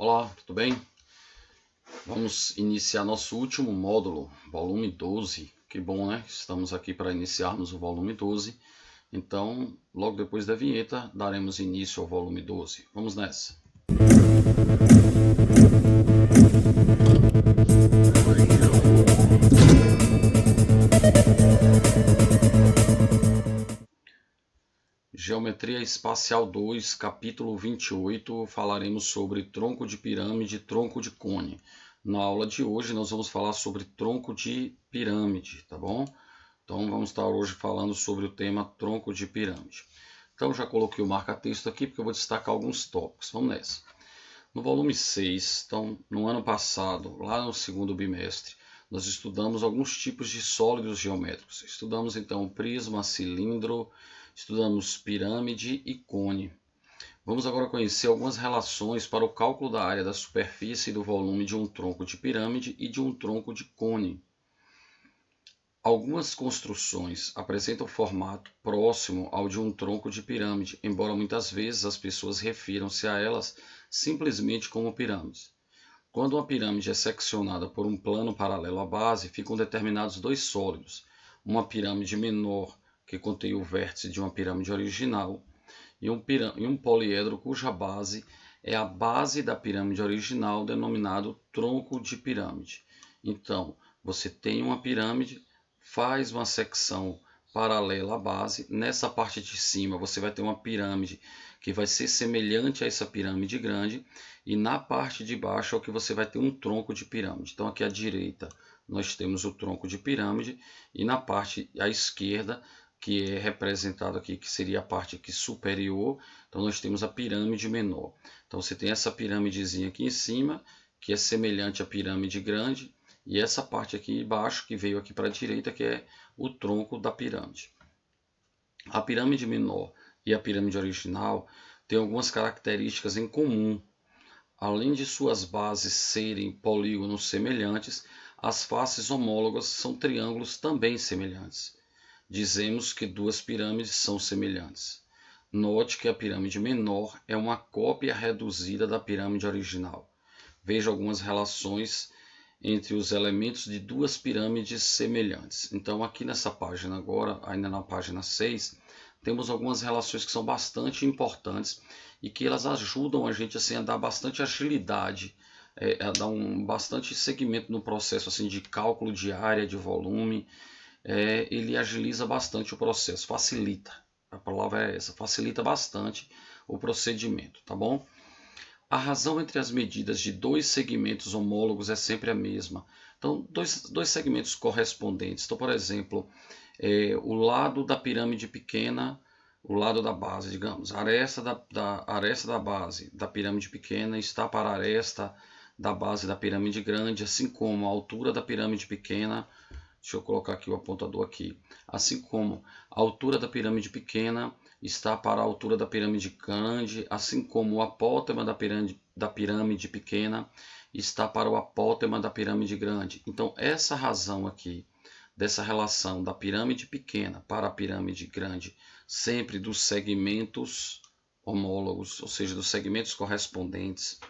Olá, tudo bem? Vamos iniciar nosso último módulo, volume 12. Que bom, né? Estamos aqui para iniciarmos o volume 12. Então, logo depois da vinheta, daremos início ao volume 12. Vamos nessa! Geometria Espacial 2, capítulo 28, falaremos sobre tronco de pirâmide e tronco de cone. Na aula de hoje nós vamos falar sobre tronco de pirâmide, tá bom? Então vamos estar hoje falando sobre o tema tronco de pirâmide. Então já coloquei o marca-texto aqui porque eu vou destacar alguns tópicos. Vamos nessa. No volume 6, então, no ano passado, lá no segundo bimestre, nós estudamos alguns tipos de sólidos geométricos. Estudamos então prisma, cilindro, estudamos pirâmide e cone. Vamos agora conhecer algumas relações para o cálculo da área da superfície e do volume de um tronco de pirâmide e de um tronco de cone. Algumas construções apresentam formato próximo ao de um tronco de pirâmide, embora muitas vezes as pessoas refiram-se a elas simplesmente como pirâmides. Quando uma pirâmide é seccionada por um plano paralelo à base, ficam determinados dois sólidos, uma pirâmide menor, que contém o vértice de uma pirâmide original, e um poliedro cuja base é a base da pirâmide original, denominado tronco de pirâmide. Então, você tem uma pirâmide, faz uma secção paralela à base. Nessa parte de cima você vai ter uma pirâmide que vai ser semelhante a essa pirâmide grande, e na parte de baixo é o que você vai ter um tronco de pirâmide. Então aqui à direita nós temos o tronco de pirâmide, e na parte à esquerda, que é representado aqui, que seria a parte aqui superior, então nós temos a pirâmide menor. Então você tem essa pirâmidezinha aqui em cima, que é semelhante à pirâmide grande, e essa parte aqui embaixo, que veio aqui para a direita, que é o tronco da pirâmide. A pirâmide menor e a pirâmide original têm algumas características em comum. Além de suas bases serem polígonos semelhantes, as faces homólogas são triângulos também semelhantes. Dizemos que duas pirâmides são semelhantes. Note que a pirâmide menor é uma cópia reduzida da pirâmide original. Veja algumas relações entre os elementos de duas pirâmides semelhantes. Então aqui nessa página agora, ainda na página 6, temos algumas relações que são bastante importantes e que elas ajudam a gente assim, a dar bastante agilidade, a dar bastante segmento no processo assim, de cálculo de área, de volume. Ele agiliza bastante o processo, facilita, a palavra é essa, facilita bastante o procedimento, tá bom? A razão entre as medidas de dois segmentos homólogos é sempre a mesma. Então, dois segmentos correspondentes. Então, por exemplo, o lado da pirâmide pequena, o lado da base, digamos, a aresta da base da pirâmide pequena está para a aresta da base da pirâmide grande, assim como a altura da pirâmide pequena. Deixa eu colocar aqui o apontador aqui. Assim como a altura da pirâmide pequena está para a altura da pirâmide grande, assim como o apótema da pirâmide pequena está para o apótema da pirâmide grande. Então, essa razão aqui, dessa relação da pirâmide pequena para a pirâmide grande, sempre dos segmentos homólogos, ou seja, dos segmentos correspondentes,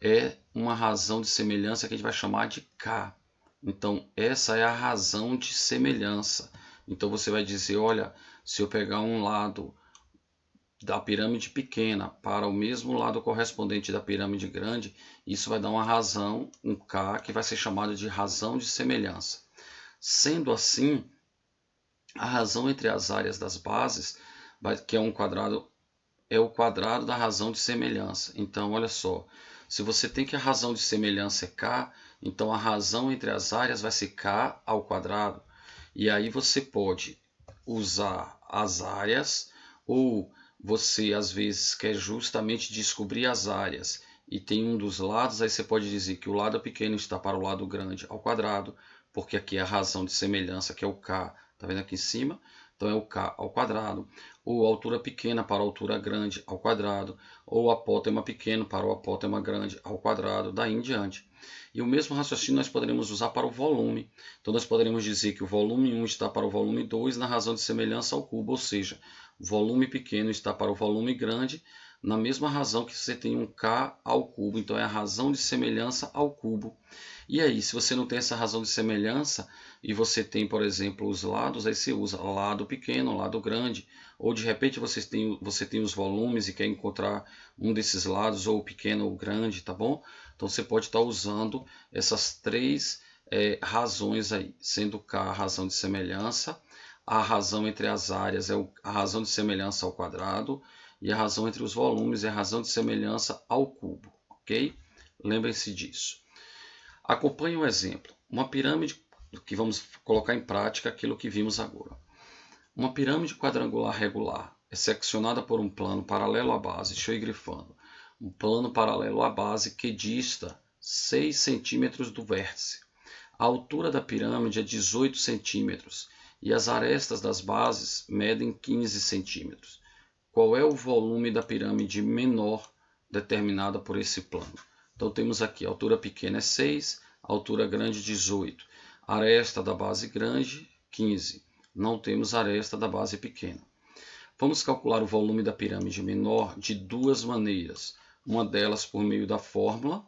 é uma razão de semelhança que a gente vai chamar de K. Então, essa é a razão de semelhança. Então, você vai dizer, olha, se eu pegar um lado da pirâmide pequena para o mesmo lado correspondente da pirâmide grande, isso vai dar uma razão, um K, que vai ser chamado de razão de semelhança. Sendo assim, a razão entre as áreas das bases, que é um quadrado, é o quadrado da razão de semelhança. Então, olha só, se você tem que a razão de semelhança é K, então a razão entre as áreas vai ser K ao quadrado. E aí você pode usar as áreas, ou você às vezes quer justamente descobrir as áreas e tem um dos lados, aí você pode dizer que o lado pequeno está para o lado grande ao quadrado, porque aqui é a razão de semelhança, que é o K, tá vendo aqui em cima? Então é o K ao quadrado, ou altura pequena para a altura grande ao quadrado, ou apótema pequeno para o apótema grande ao quadrado, daí em diante. E o mesmo raciocínio nós poderemos usar para o volume. Então nós poderemos dizer que o volume 1 está para o volume 2 na razão de semelhança ao cubo, ou seja, o volume pequeno está para o volume grande na mesma razão que você tem um K ao cubo, então é a razão de semelhança ao cubo. E aí, se você não tem essa razão de semelhança e você tem, por exemplo, os lados, aí você usa lado pequeno, lado grande, ou de repente você tem os volumes e quer encontrar um desses lados, ou pequeno ou grande, tá bom? Então você pode estar usando essas três razões aí, sendo K a razão de semelhança, a razão entre as áreas é a razão de semelhança ao quadrado, e a razão entre os volumes é a razão de semelhança ao cubo, ok? Lembrem-se disso. Acompanhe o exemplo. Uma pirâmide, que vamos colocar em prática aquilo que vimos agora. Uma pirâmide quadrangular regular é seccionada por um plano paralelo à base, deixa eu ir grifando, um plano paralelo à base que dista 6 centímetros do vértice. A altura da pirâmide é 18 centímetros e as arestas das bases medem 15 centímetros. Qual é o volume da pirâmide menor determinada por esse plano? Então temos aqui, a altura pequena é 6, a altura grande 18. A aresta da base grande, 15. Não temos aresta da base pequena. Vamos calcular o volume da pirâmide menor de duas maneiras. Uma delas por meio da fórmula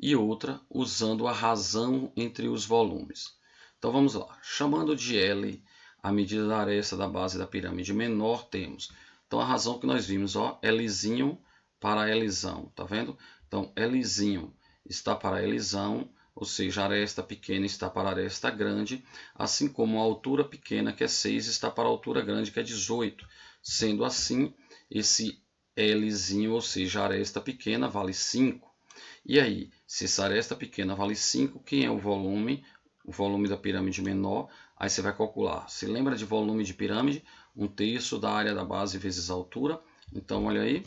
e outra usando a razão entre os volumes. Então vamos lá. Chamando de L a medida da aresta da base da pirâmide menor, temos. Então a razão que nós vimos, ó, Lzinho para Lzão, tá vendo? Então Lzinho está para Lzão, ou seja, a aresta pequena está para a aresta grande, assim como a altura pequena, que é 6, está para a altura grande, que é 18. Sendo assim, esse Lzinho, ou seja, a aresta pequena, vale 5. E aí, se essa aresta pequena vale 5, quem é o volume? O volume da pirâmide menor. Aí você vai calcular. Se lembra de volume de pirâmide? 1/3 da área da base vezes a altura. Então, olha aí,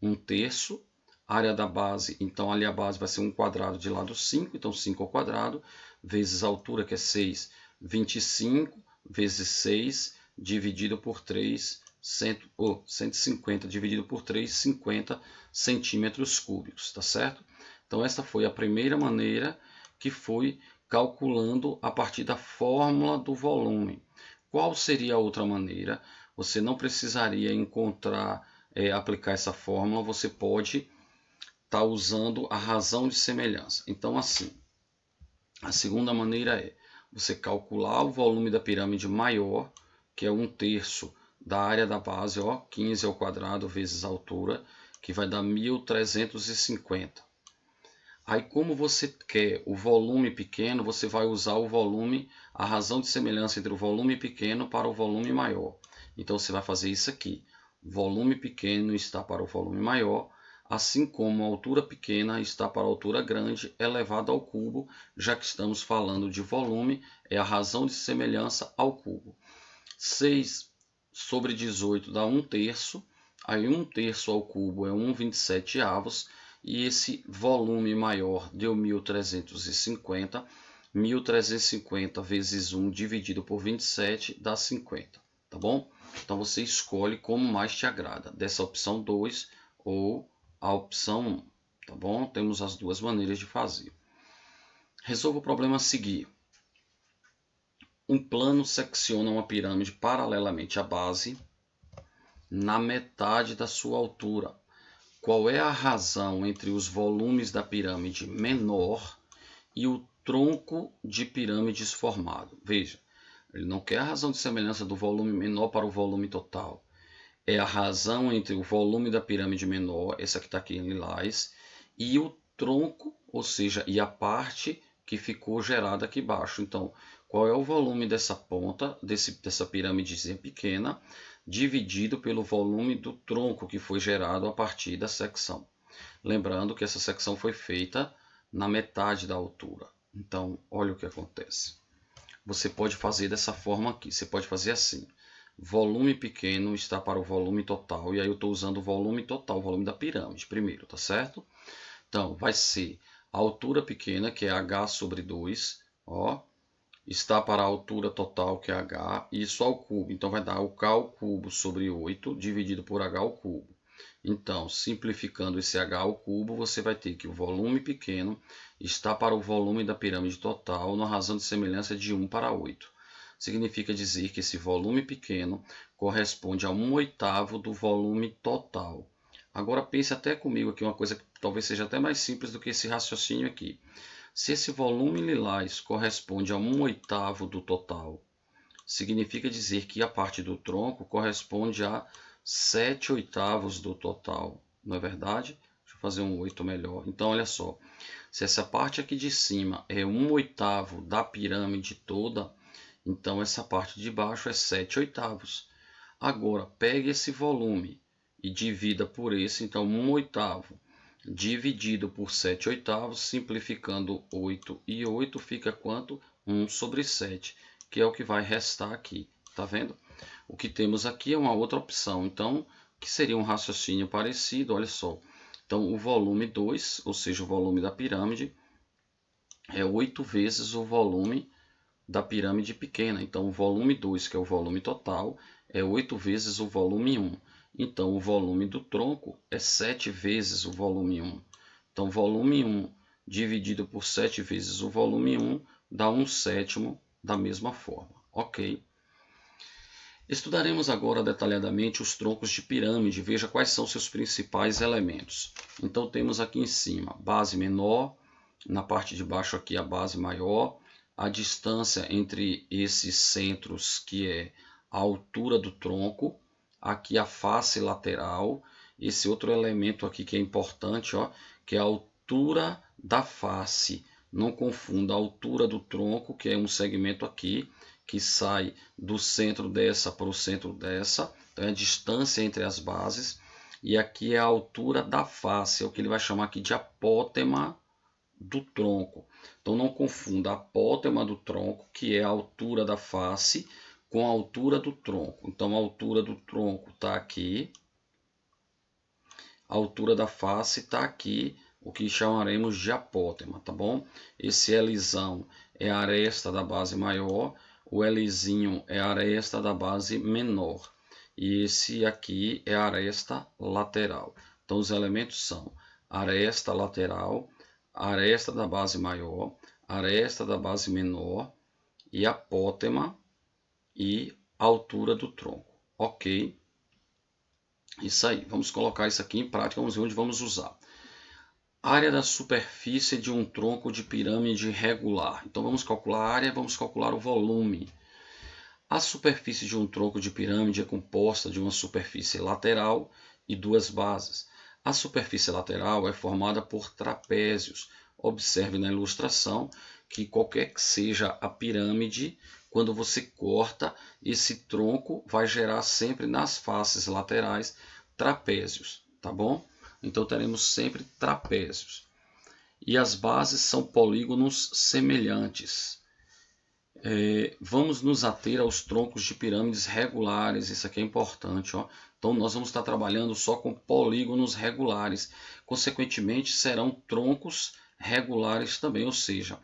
1/3. Área da base, então ali a base vai ser 1 quadrado de lado 5, então 5 ao quadrado, vezes a altura, que é 6, 25, vezes 6, dividido por 3, 150, dividido por 3, 50 centímetros cúbicos, tá certo? Então essa foi a primeira maneira, que foi calculando a partir da fórmula do volume. Qual seria a outra maneira? Você não precisaria aplicar essa fórmula, você pode estar usando a razão de semelhança. Então, assim, a segunda maneira é você calcular o volume da pirâmide maior, que é 1/3 da área da base, ó, 15 ao quadrado vezes a altura, que vai dar 1350. Aí, como você quer o volume pequeno, você vai usar o volume, a razão de semelhança entre o volume pequeno para o volume maior. Então, você vai fazer isso aqui. Volume pequeno está para o volume maior, assim como a altura pequena está para a altura grande elevado ao cubo, já que estamos falando de volume, é a razão de semelhança ao cubo. 6 sobre 18 dá 1/3, aí 1/3 ao cubo é 1/27, e esse volume maior deu 1350, 1350 vezes 1 dividido por 27 dá 50, tá bom? Então você escolhe como mais te agrada, dessa opção 2 ou a opção 1, tá bom? Temos as duas maneiras de fazer. Resolva o problema a seguir. Um plano secciona uma pirâmide paralelamente à base na metade da sua altura. Qual é a razão entre os volumes da pirâmide menor e o tronco de pirâmides formado? Veja, ele não quer a razão de semelhança do volume menor para o volume total. É a razão entre o volume da pirâmide menor, essa que está aqui em lilás, e o tronco, ou seja, e a parte que ficou gerada aqui embaixo. Então, qual é o volume dessa ponta, dessa pirâmidezinha pequena, dividido pelo volume do tronco que foi gerado a partir da secção. Lembrando que essa secção foi feita na metade da altura. Então, olha o que acontece. Você pode fazer dessa forma aqui. Você pode fazer assim. Volume pequeno está para o volume total. E aí eu estou usando o volume total, o volume da pirâmide primeiro, tá certo? Então, vai ser a altura pequena, que é h sobre 2, ó, está para a altura total, que é h, isso ao cubo. Então, vai dar o k ao cubo sobre 8, dividido por h ao cubo. Então, simplificando esse h ao cubo, você vai ter que o volume pequeno está para o volume da pirâmide total, na razão de semelhança de 1 para 8. Significa dizer que esse volume pequeno corresponde a 1/8 do volume total. Agora pense até comigo aqui uma coisa que talvez seja até mais simples do que esse raciocínio aqui. Se esse volume lilás corresponde a 1/8 do total, significa dizer que a parte do tronco corresponde a 7/8 do total, não é verdade? Deixa eu fazer um 8 melhor. Então, olha só, se essa parte aqui de cima é 1/8 da pirâmide toda, então essa parte de baixo é 7/8. Agora, pegue esse volume e divida por esse, então 1/8 dividido por 7/8, simplificando 8 e 8 fica quanto? 1/7, que é o que vai restar aqui, tá vendo? O que temos aqui é uma outra opção, então, que seria um raciocínio parecido, olha só. Então, o volume 2, ou seja, o volume da pirâmide, é 8 vezes o volume da pirâmide pequena. Então, o volume 2, que é o volume total, é 8 vezes o volume 1. Então, o volume do tronco é 7 vezes o volume 1. Então, volume 1 dividido por 7 vezes o volume 1 dá 1/7 da mesma forma. Ok? Estudaremos agora detalhadamente os troncos de pirâmide. Veja quais são seus principais elementos. Então, temos aqui em cima base menor, na parte de baixo aqui a base maior, a distância entre esses centros, que é a altura do tronco, aqui a face lateral, esse outro elemento aqui que é importante, ó, que é a altura da face. Não confunda a altura do tronco, que é um segmento aqui, que sai do centro dessa para o centro dessa, então é a distância entre as bases, e aqui é a altura da face, é o que ele vai chamar aqui de apótema do tronco. Então não confunda a apótema do tronco, que é a altura da face, com a altura do tronco. Então a altura do tronco está aqui, a altura da face está aqui, o que chamaremos de apótema, tá bom? Esse Lzão é a aresta da base maior, o Lzinho é a aresta da base menor, e esse aqui é a aresta lateral. Então os elementos são aresta lateral, aresta da base maior, aresta da base menor e apótema e altura do tronco. Ok? Isso aí. Vamos colocar isso aqui em prática, vamos ver onde vamos usar. Área da superfície de um tronco de pirâmide regular. Então vamos calcular a área, vamos calcular o volume. A superfície de um tronco de pirâmide é composta de uma superfície lateral e duas bases. A superfície lateral é formada por trapézios. Observe na ilustração que qualquer que seja a pirâmide, quando você corta, esse tronco vai gerar sempre nas faces laterais trapézios, tá bom? Então teremos sempre trapézios. E as bases são polígonos semelhantes. Vamos nos ater aos troncos de pirâmides regulares, isso aqui é importante, ó. Então nós vamos estar trabalhando só com polígonos regulares, consequentemente serão troncos regulares também, ou seja,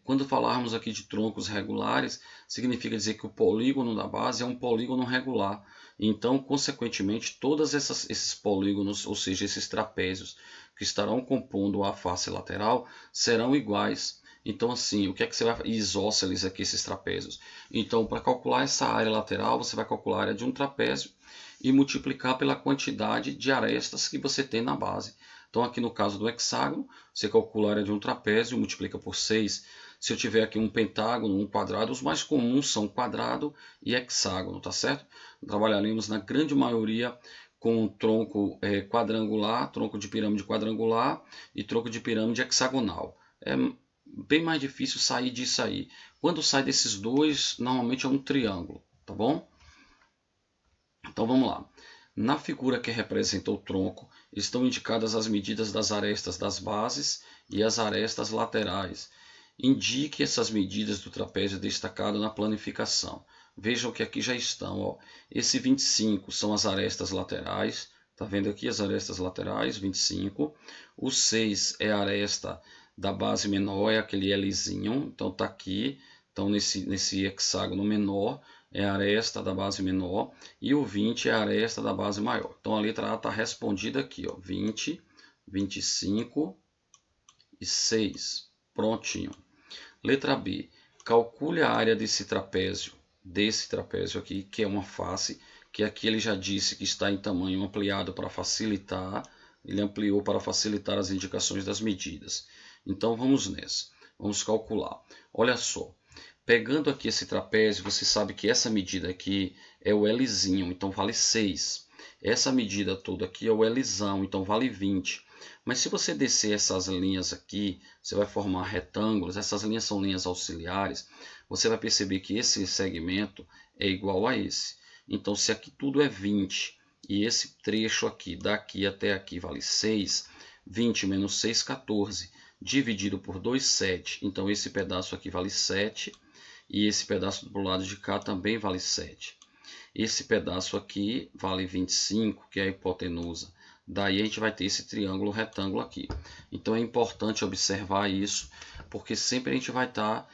quando falarmos aqui de troncos regulares, significa dizer que o polígono da base é um polígono regular, então consequentemente todos esses polígonos, ou seja, esses trapézios que estarão compondo a face lateral, serão iguais. Então, assim, o que é que você vai... isósceles aqui, esses trapézios. Então, para calcular essa área lateral, você vai calcular a área de um trapézio e multiplicar pela quantidade de arestas que você tem na base. Então, aqui no caso do hexágono, você calcula a área de um trapézio e multiplica por 6. Se eu tiver aqui um pentágono, um quadrado, os mais comuns são quadrado e hexágono, tá certo? Trabalharemos na grande maioria com tronco quadrangular, tronco de pirâmide quadrangular e tronco de pirâmide hexagonal. É bem mais difícil sair disso aí. Quando sai desses dois, normalmente é um triângulo, tá bom? Então vamos lá. Na figura que representa o tronco, estão indicadas as medidas das arestas das bases e as arestas laterais. Indique essas medidas do trapézio destacado na planificação. Vejam que aqui já estão. Ó. Esse 25 são as arestas laterais. Tá vendo aqui as arestas laterais? 25. O 6 é a aresta da base menor, é aquele Lzinho, então está aqui, então nesse hexágono menor é a aresta da base menor, e o 20 é a aresta da base maior. Então a letra A está respondida aqui, ó, 20, 25 e 6, prontinho. Letra B, calcule a área desse trapézio aqui, que é uma face, que aqui ele já disse que está em tamanho ampliado para facilitar, ele ampliou para facilitar as indicações das medidas. Então vamos nessa, vamos calcular. Olha só, pegando aqui esse trapézio, você sabe que essa medida aqui é o Lzinho, então vale 6. Essa medida toda aqui é o Lzão, então vale 20. Mas se você descer essas linhas aqui, você vai formar retângulos, essas linhas são linhas auxiliares, você vai perceber que esse segmento é igual a esse. Então, se aqui tudo é 20 e esse trecho aqui, daqui até aqui, vale 6, 20 menos 6, 14, dividido por 2, 7. Então, esse pedaço aqui vale 7 e esse pedaço do lado de cá também vale 7. Esse pedaço aqui vale 25, que é a hipotenusa. Daí a gente vai ter esse triângulo retângulo aqui. Então é importante observar isso, porque sempre a gente vai estar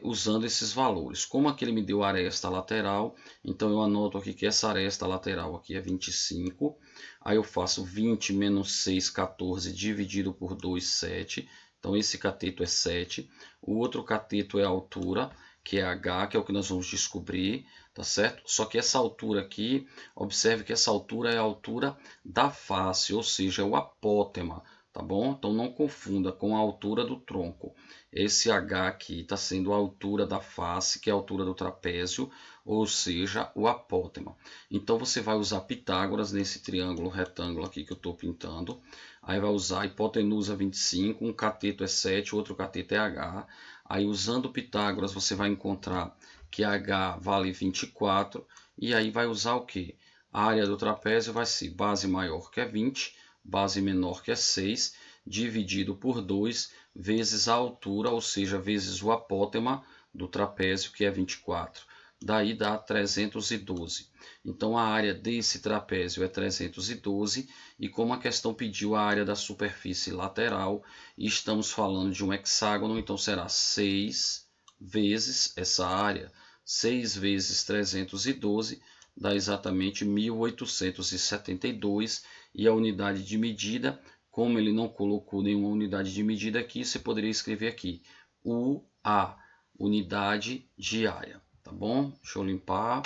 usando esses valores. Como aqui ele me deu a aresta lateral, então eu anoto aqui que essa aresta lateral aqui é 25. Aí eu faço 20 menos 6, 14, dividido por 2, 7. Então esse cateto é 7. O outro cateto é a altura, que é H, que é o que nós vamos descobrir, tá certo? Só que essa altura aqui, observe que essa altura é a altura da face, ou seja, é o apótema, tá bom? Então não confunda com a altura do tronco. Esse H aqui está sendo a altura da face, que é a altura do trapézio, ou seja, o apótema. Então você vai usar Pitágoras nesse triângulo retângulo aqui que eu estou pintando. Aí vai usar a hipotenusa 25, um cateto é 7, o outro cateto é H. Aí usando Pitágoras você vai encontrar que H vale 24. E aí vai usar o quê? A área do trapézio vai ser base maior que é 20, base menor que é 6, dividido por 2, vezes a altura, ou seja, vezes o apótema do trapézio, que é 24. Daí dá 312. Então a área desse trapézio é 312, e como a questão pediu a área da superfície lateral, e estamos falando de um hexágono, então será 6 vezes essa área. 6 vezes 312 dá exatamente 1872, e a unidade de medida, como ele não colocou nenhuma unidade de medida aqui, você poderia escrever aqui UA, unidade de área. Tá bom? Deixa eu limpar,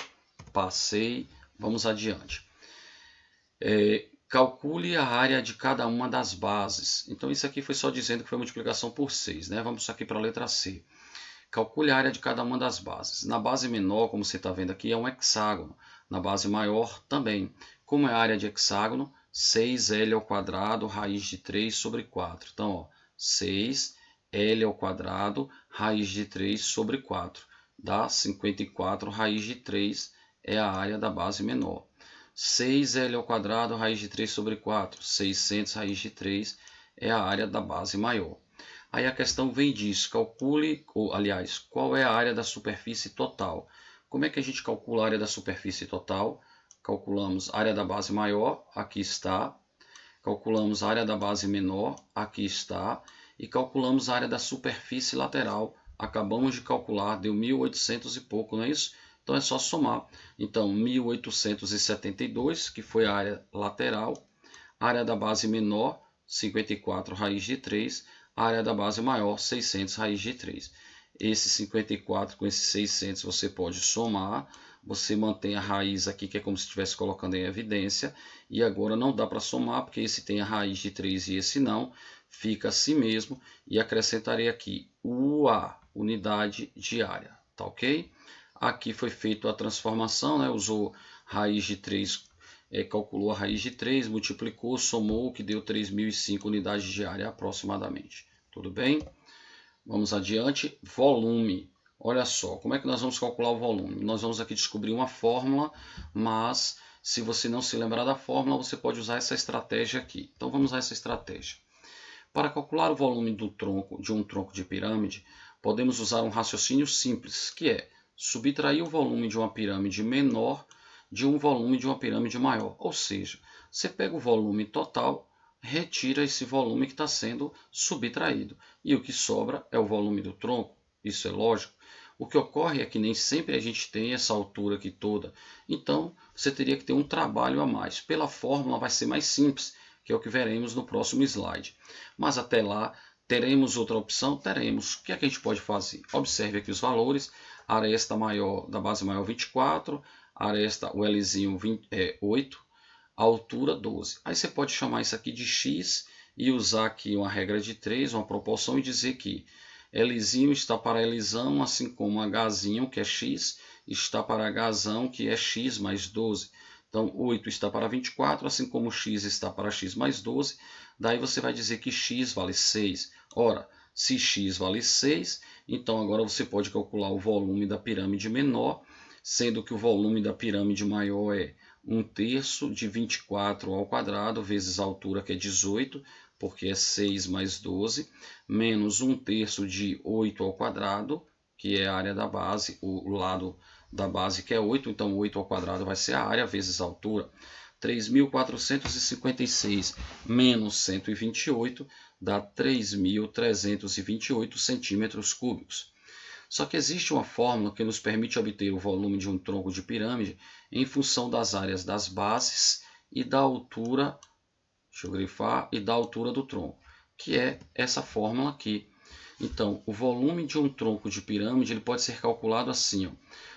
passei, vamos adiante. Calcule a área de cada uma das bases. Então isso aqui foi só dizendo que foi multiplicação por 6, né? Vamos aqui para a letra C. Calcule a área de cada uma das bases. Na base menor, como você está vendo aqui, é um hexágono. Na base maior, também. Como é a área de hexágono? 6L ao quadrado, raiz de 3 sobre 4. Então, ó, 6L ao quadrado, raiz de 3 sobre 4. Dá 54, raiz de 3 é a área da base menor. 6L ao quadrado, raiz de 3 sobre 4. 600, raiz de 3 é a área da base maior. Aí a questão vem disso, calcule, ou aliás, qual é a área da superfície total? Como é que a gente calcula a área da superfície total? Calculamos a área da base maior, aqui está. Calculamos a área da base menor, aqui está. E calculamos a área da superfície lateral. Acabamos de calcular, deu 1800 e pouco, não é isso? Então é só somar. Então 1872, que foi a área lateral. A área da base menor, 54 raiz de 3. A área da base maior, 600 raiz de 3. Esse 54 com esse 600 você pode somar. Você mantém a raiz aqui, que é como se estivesse colocando em evidência. E agora não dá para somar, porque esse tem a raiz de 3 e esse não. Fica assim mesmo. E acrescentarei aqui UA, unidade de área. Tá ok? Aqui foi feita a transformação, né? Usou raiz de 3, calculou a raiz de 3, multiplicou, somou, que deu 3.005 unidades de área aproximadamente. Tudo bem? Vamos adiante. Volume. Olha só, como é que nós vamos calcular o volume? Nós vamos aqui descobrir uma fórmula, mas se você não se lembrar da fórmula, você pode usar essa estratégia aqui. Então vamos usar essa estratégia. Para calcular o volume do tronco, de um tronco de pirâmide, podemos usar um raciocínio simples, que é subtrair o volume de uma pirâmide menor de um volume de uma pirâmide maior. Ou seja, você pega o volume total, retira esse volume que está sendo subtraído. E o que sobra é o volume do tronco. Isso é lógico. O que ocorre é que nem sempre a gente tem essa altura aqui toda. Então, você teria que ter um trabalho a mais. Pela fórmula vai ser mais simples, que é o que veremos no próximo slide. Mas até lá, teremos outra opção? Teremos. O que é que a gente pode fazer? Observe aqui os valores. A aresta maior da base maior 24, aresta, o Lzinho 8, a altura 12. Aí você pode chamar isso aqui de x e usar aqui uma regra de 3, uma proporção, e dizer que Lzinho está para Lzão, assim como Hzinho, que é x, está para Hzão, que é x mais 12. Então, 8 está para 24, assim como x está para x mais 12. Daí você vai dizer que x vale 6. Ora, se x vale 6, então agora você pode calcular o volume da pirâmide menor, sendo que o volume da pirâmide maior é 1/3 de 24 ao quadrado vezes a altura, que é 18, porque é 6 mais 12, menos 1/3 de 8 ao quadrado, que é a área da base, o lado da base que é 8, então 8 ao quadrado vai ser a área vezes a altura. 3.456 menos 128 dá 3.328 centímetros cúbicos. Só que existe uma fórmula que nos permite obter o volume de um tronco de pirâmide em função das áreas das bases e da altura, deixa eu grifar, e da altura do tronco, que é essa fórmula aqui. Então, o volume de um tronco de pirâmide ele pode ser calculado assim.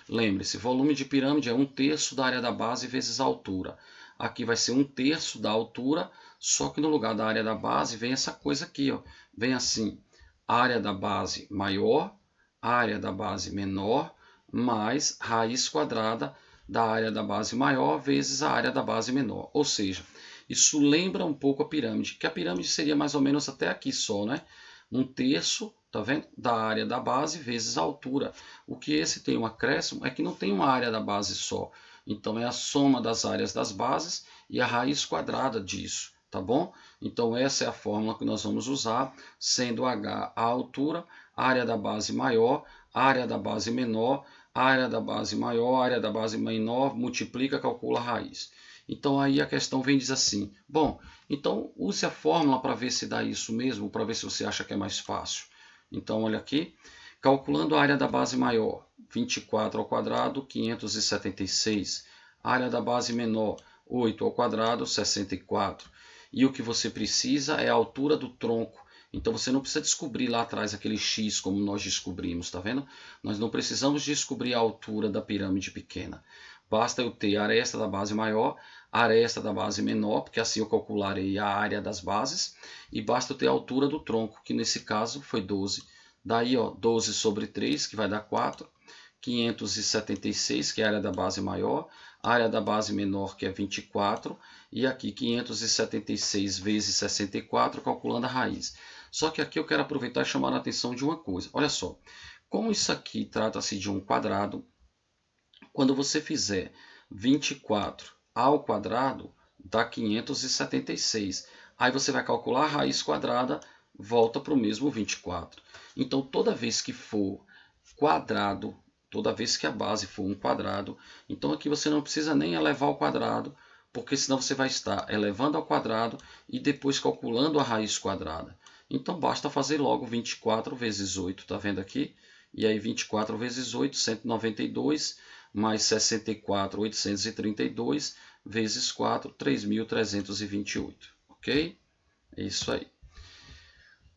Lembre-se, volume de pirâmide é 1/3 da área da base vezes a altura. Aqui vai ser 1/3 da altura, só que no lugar da área da base vem essa coisa aqui. Vem assim, área da base maior, área da base menor, mais raiz quadrada da área da base maior vezes a área da base menor. Ou seja, isso lembra um pouco a pirâmide, que a pirâmide seria mais ou menos até aqui só, né? 1/3, tá vendo? Da área da base vezes a altura. O que esse tem um acréscimo é que não tem uma área da base só. Então é a soma das áreas das bases e a raiz quadrada disso, tá bom? Então essa é a fórmula que nós vamos usar, sendo h a altura, área da base maior, área da base menor, área da base maior, área da base menor, multiplica, calcula a raiz. Então aí a questão vem e diz assim, bom, então use a fórmula para ver se dá isso mesmo, para ver se você acha que é mais fácil. Então olha aqui, calculando a área da base maior, 24 ao quadrado, 576. Área da base menor, 8 ao quadrado, 64. E o que você precisa é a altura do tronco. Então você não precisa descobrir lá atrás aquele x como nós descobrimos, tá vendo? Nós não precisamos descobrir a altura da pirâmide pequena. Basta eu ter a aresta da base maior, a aresta da base menor, porque assim eu calcularei a área das bases, e basta eu ter a altura do tronco, que nesse caso foi 12. Daí, 12 sobre 3, que vai dar 4. 576, que é a área da base maior, a área da base menor, que é 24, e aqui 576 vezes 64, calculando a raiz. Só que aqui eu quero aproveitar e chamar a atenção de uma coisa. Olha só, como isso aqui trata-se de um quadrado, quando você fizer 24 ao quadrado, dá 576. Aí você vai calcular a raiz quadrada, volta para o mesmo 24. Então, toda vez que for quadrado, toda vez que a base for um quadrado, então aqui você não precisa nem elevar ao quadrado, porque senão você vai estar elevando ao quadrado e depois calculando a raiz quadrada. Então basta fazer logo 24 vezes 8, tá vendo aqui? E aí 24 vezes 8, 192, mais 64, 832, vezes 4, 3.328, ok? É isso aí.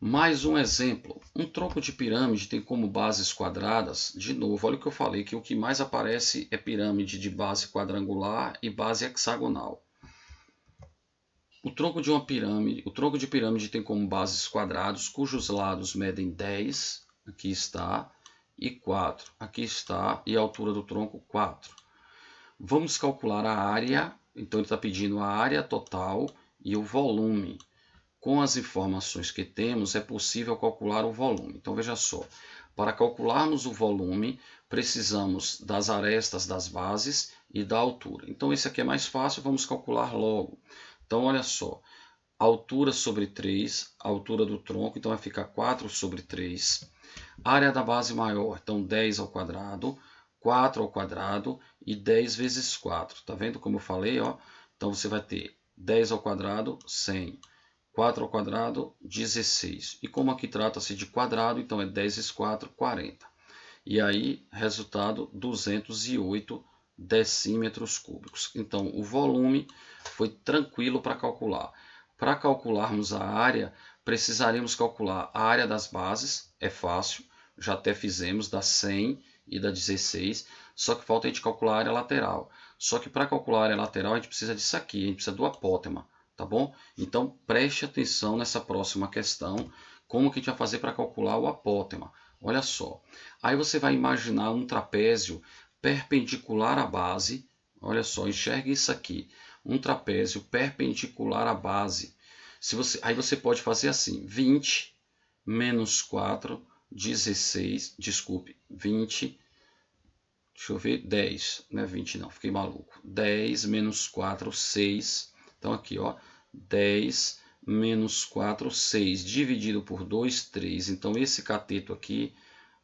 Mais um exemplo. Um tronco de pirâmide tem como bases quadradas, de novo, olha o que eu falei, que o que mais aparece é pirâmide de base quadrangular e base hexagonal. O tronco de pirâmide tem como bases quadrados, cujos lados medem 10, aqui está, e 4, aqui está, e a altura do tronco 4. Vamos calcular a área, então ele está pedindo a área total e o volume. Com as informações que temos, é possível calcular o volume. Então, veja só, para calcularmos o volume, precisamos das arestas das bases e da altura. Então, esse aqui é mais fácil, vamos calcular logo. Então, olha só, altura sobre 3, a altura do tronco, então vai ficar 4 sobre 3. Área da base maior, então 10 ao quadrado, 4 ao quadrado e 10 vezes 4. Tá vendo como eu falei? Então, você vai ter 10 ao quadrado, 100. 4 ao quadrado, 16. E como aqui trata-se de quadrado, então é 10 vezes 4, 40. E aí, resultado, 208 decímetros cúbicos. Então, o volume foi tranquilo para calcular. Para calcularmos a área, precisaremos calcular a área das bases, é fácil, já até fizemos, dá 100, e da 16, só que falta a gente calcular a área lateral. Só que para calcular a área lateral a gente precisa disso aqui, a gente precisa do apótema, tá bom? Então preste atenção nessa próxima questão, como que a gente vai fazer para calcular o apótema. Olha só, aí você vai imaginar um trapézio perpendicular à base, olha só, enxergue isso aqui, um trapézio perpendicular à base. Aí você pode fazer assim, 20 menos 4, 16, desculpe, 20, deixa eu ver, 10, não é 20 não, fiquei maluco, 10 menos 4, 6, então aqui ó, 10 menos 4, 6, dividido por 2, 3, então esse cateto aqui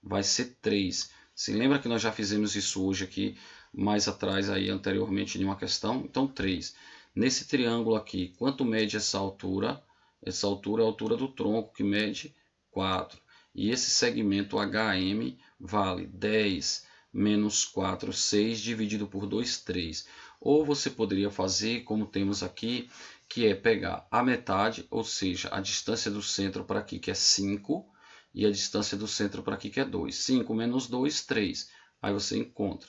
vai ser 3. Se lembra que nós já fizemos isso hoje aqui, mais atrás aí anteriormente em uma questão, então 3. Nesse triângulo aqui, quanto mede essa altura? Essa altura é a altura do tronco, que mede 4. E esse segmento HM vale 10 menos 4, 6, dividido por 2, 3. Ou você poderia fazer, como temos aqui, que é pegar a metade, ou seja, a distância do centro para aqui, que é 5, e a distância do centro para aqui, que é 2. 5 menos 2, 3. Aí você encontra.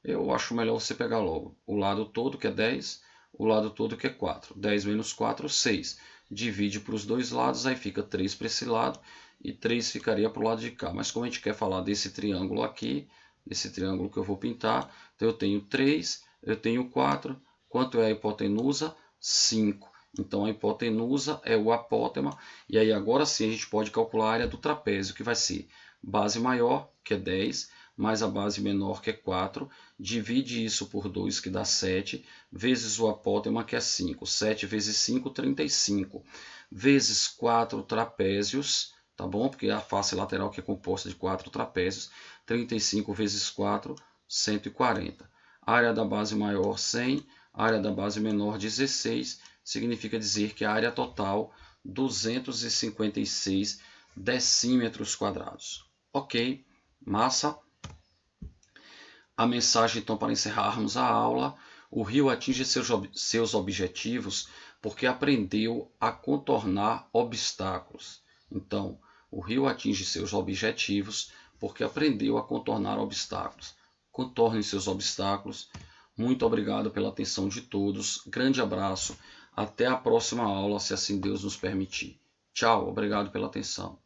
Eu acho melhor você pegar logo o lado todo, que é 10, o lado todo, que é 4. 10 menos 4, 6. Divide para os dois lados, aí fica 3 para esse lado e 3 ficaria para o lado de cá. Mas como a gente quer falar desse triângulo aqui, desse triângulo que eu vou pintar, então eu tenho 3, eu tenho 4. Quanto é a hipotenusa? 5. Então a hipotenusa é o apótema. E aí agora sim a gente pode calcular a área do trapézio, que vai ser base maior, que é 10, mais a base menor, que é 4. Divide isso por 2, que dá 7, vezes o apótema, que é 5. 7 vezes 5, 35. Vezes 4 trapézios, tá bom? Porque a face lateral que é composta de 4 trapézios. 35 vezes 4, 140. Área da base maior, 100. Área da base menor, 16. Significa dizer que a área total, 256 decímetros quadrados. Ok, massa. A mensagem, então, para encerrarmos a aula: o rio atinge seus objetivos porque aprendeu a contornar obstáculos. Então, o rio atinge seus objetivos porque aprendeu a contornar obstáculos. Contornem seus obstáculos. Muito obrigado pela atenção de todos. Grande abraço. Até a próxima aula, se assim Deus nos permitir. Tchau, obrigado pela atenção.